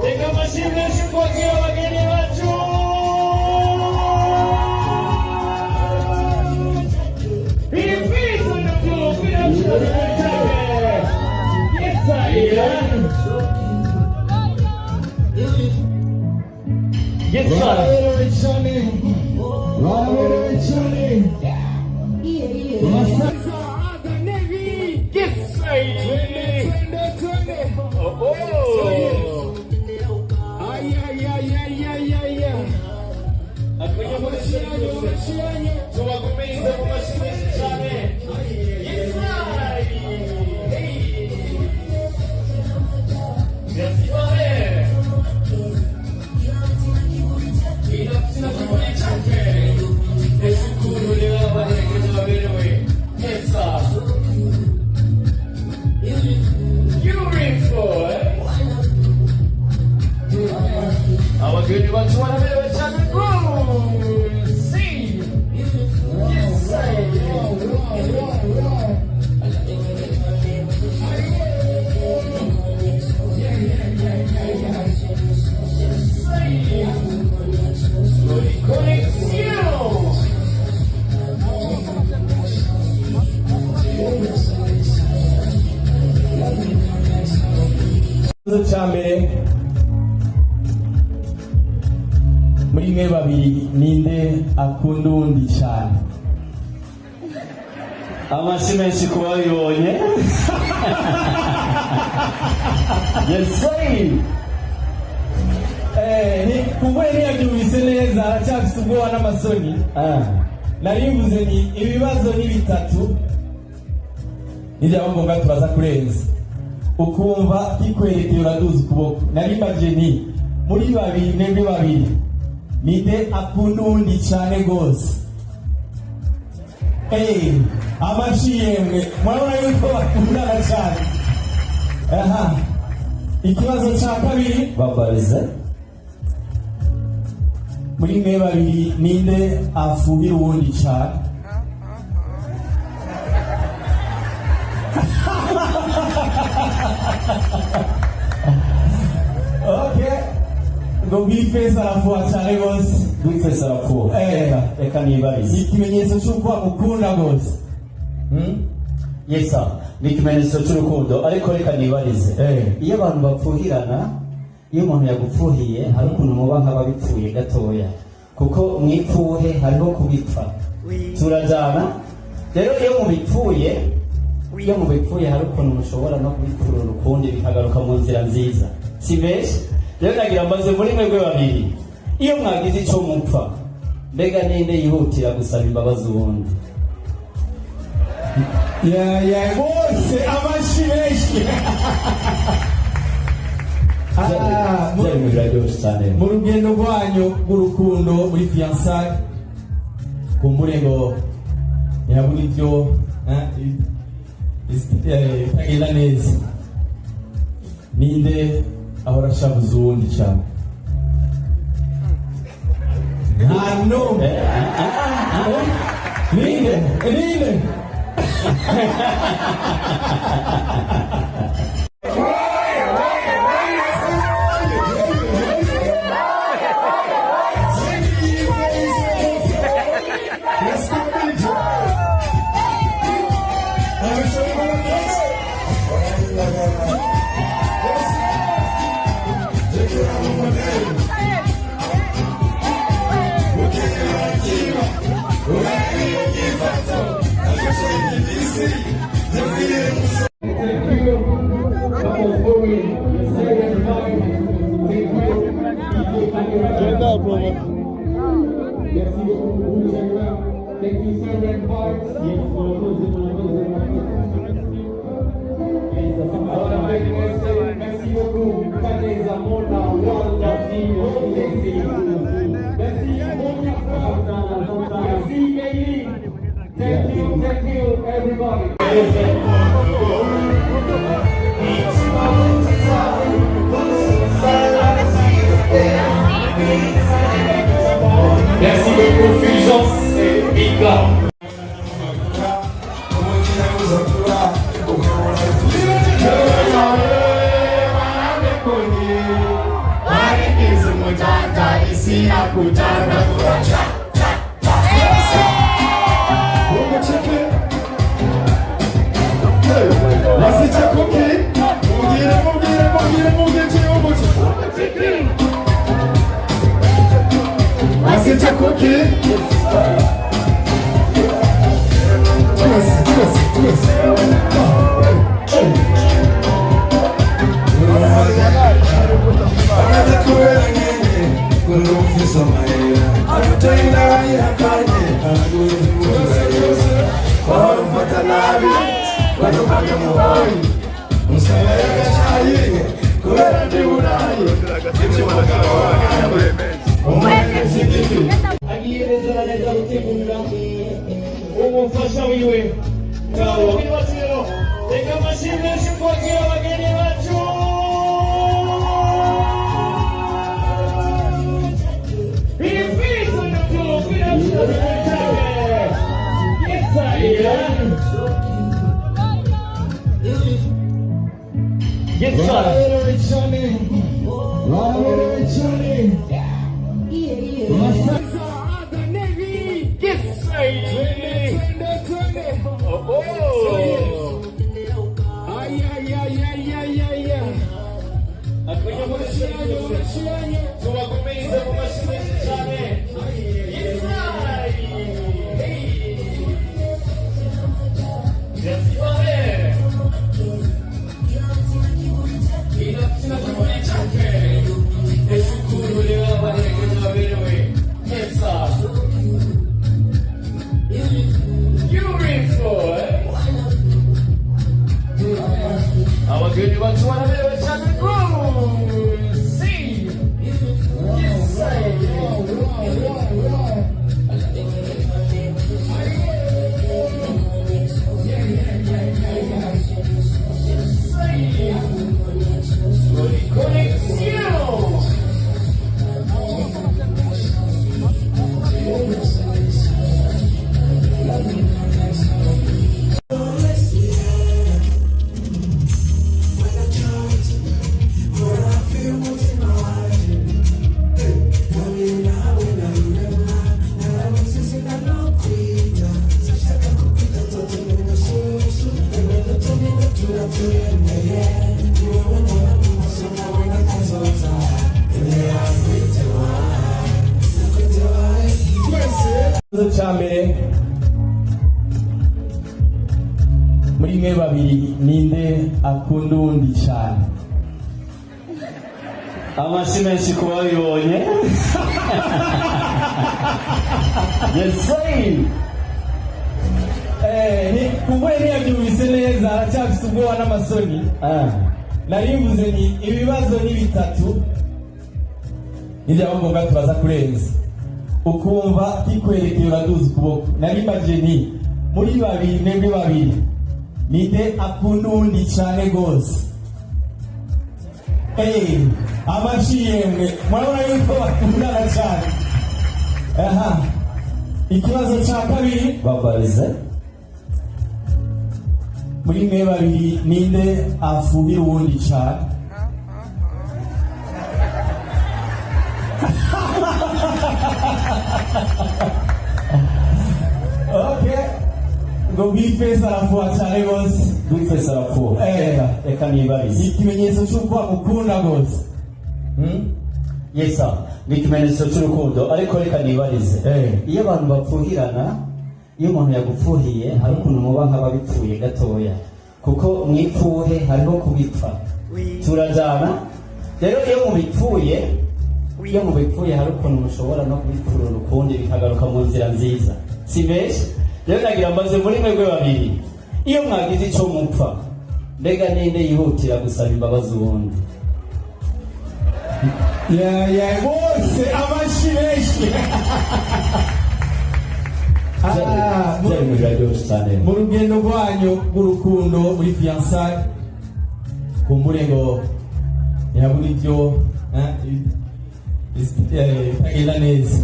Reka mashimwe shukozi y'abageni bacu. Ibizo nabyo birashobora. Yes, I am. Yes, sir. Our good ones want to be able to grow. See. Yes, I muri mwe babiri ninde akunda undi cyane? Amashyi menshi kuba bibonye. Yes sir. Ni kubwene yabyumvise neza aracyafite ubwoba n'amasoni. Narimvuze ni ibibazo ni bitatu. Nijya ngombwa turaza kurenza. Ukumva kikwerekeye uraduza ukuboko. Narimbaje ni muri babiri nembe babiri. Ninde akunda undi cyane gose? Amashyi yemwe murabona yuko bakundana cyane. Ikibazo cya kabiri babarize. Muri mwe babiri ninde afuhira uwundi cyane? Okay. Ngo bifesa arafuha cyane gose. Bifesa arafuha. Reka nibarize. Ikimenyetso cy'uko amukunda gose. Yes sir. Ni ikimenyetso cy'urukundo ariko reka nibarize. Iyo abantu bapfuhirana, iyo umuntu yagupfuhiye hari ukuntu muba nk'ababipfuye gatoya. Kuko mwipfuhe hariho kubipfa. Turajana. Rero iyo mubipfuye hari ukuntu mushobora no kubipfura urukundo bikagaruka mu nzira nziza. Si bese? Rero nagira mbaze muri mwebwe babiri. Iyo mwagize icyo mupfa, mbega ninde yihutira gusaba imbabazi ubundi? Bose amashyi menshi. Mu rugendo rwanyu rw'urukundo muri fiançailles, kumbure ngo yabura ibyo itagenda neza. Ninde ahora shabuza uwundi cyane? No. Ninde. Thank you so very much. Merci beaucoup. Pas des amours dans le monde. Merci baby. Thank you everybody. Merci beaucoup Fulgence et Mika. mutata isi ya kutanda Wasicha kuki mugire chiyomuchi Wasicha kuki Twist Another cool again Kulufisa maila Alutaina ya kanye Kwa mfatalabi Watu kage muhoi Msalaya shayi Kuwera ndi urayi Kiti wanakawa Umweke shikiki Agireza neza kutimunda Umufasha wiwe Kawa Wachiro Eka mashimwe shukwakia wageni wachu Bifizo nukulu Kwina mshukwakia Yes I am Yes, sir. Chamere muri mwe babiri ninde akunda undi cyane amashyi menshi kuba bibonye Yes ni kubwe ni yabyumvise neza aracyafite ubwoba n'amasoni narimvuze ni ibibazo ni bitatu nijya ngombwa tubaza kurenza ukumva kikwerekeye uraduza ukuboko narimbaje ni muri babiri mwebwe babiri ninde akunda undi cyane gose amashyi yemwe murabona yuko bakundana cyane ikibazo cya kabiri babarize muri mwe babiri ninde afuhira uwundi cyane Okay. Ngo Bifesi arafuha cyane gose. Bifesi arafuha. Eka nibarize. Ikimenyetso cy'uko amukunda gose. Yes sir. Ni ikimenyetso cy'urukundo ariko reka nibarize. Iyo abantu bapfuhirana, iyo umuntu yagupfuhiye hari ukuntu muba nk'ababipfuye gatoya. Kuko mwipfuhe hariho kubipfa. Turajana. Rero iyo mubipfuye hari ukuntu mushobora no kubipfura urukundi bikagaruka mu nzira nziza. Si benshi rero nagira mbaze muri mwebwe babiri iyo mwagize icyo mupfa mbega ninde yihutira gusaba imbabazi ubundi bose amashyi benshi mu rugendo rwanyu rw'urukundo muri fiançailles kumbure ngo ntiyabura ibyo bitagenda neza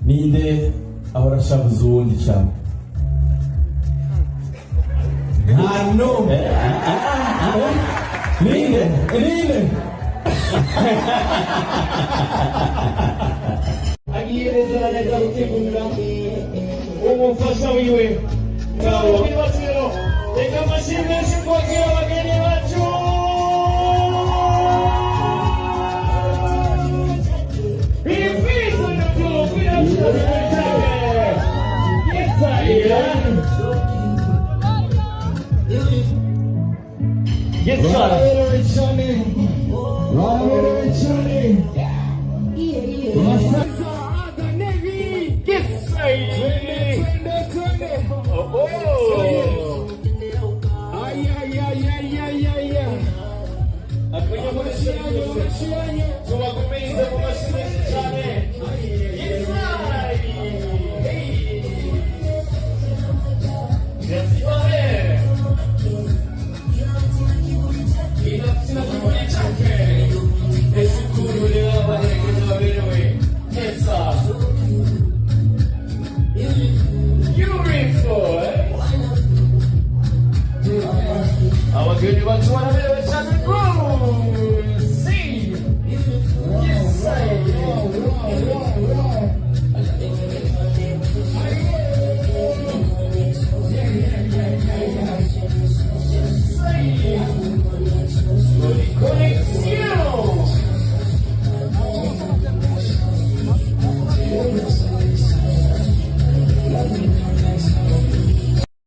ninde ahora ashabuza uwundi cyane ninde agiyereza neza gutegura umufasha wiwe ngaho bibasiro reka mashimishe kwakira abageni bacu bifizo n'uko kwirashira yesaya yesaya tuwakumirize mu mashini cyane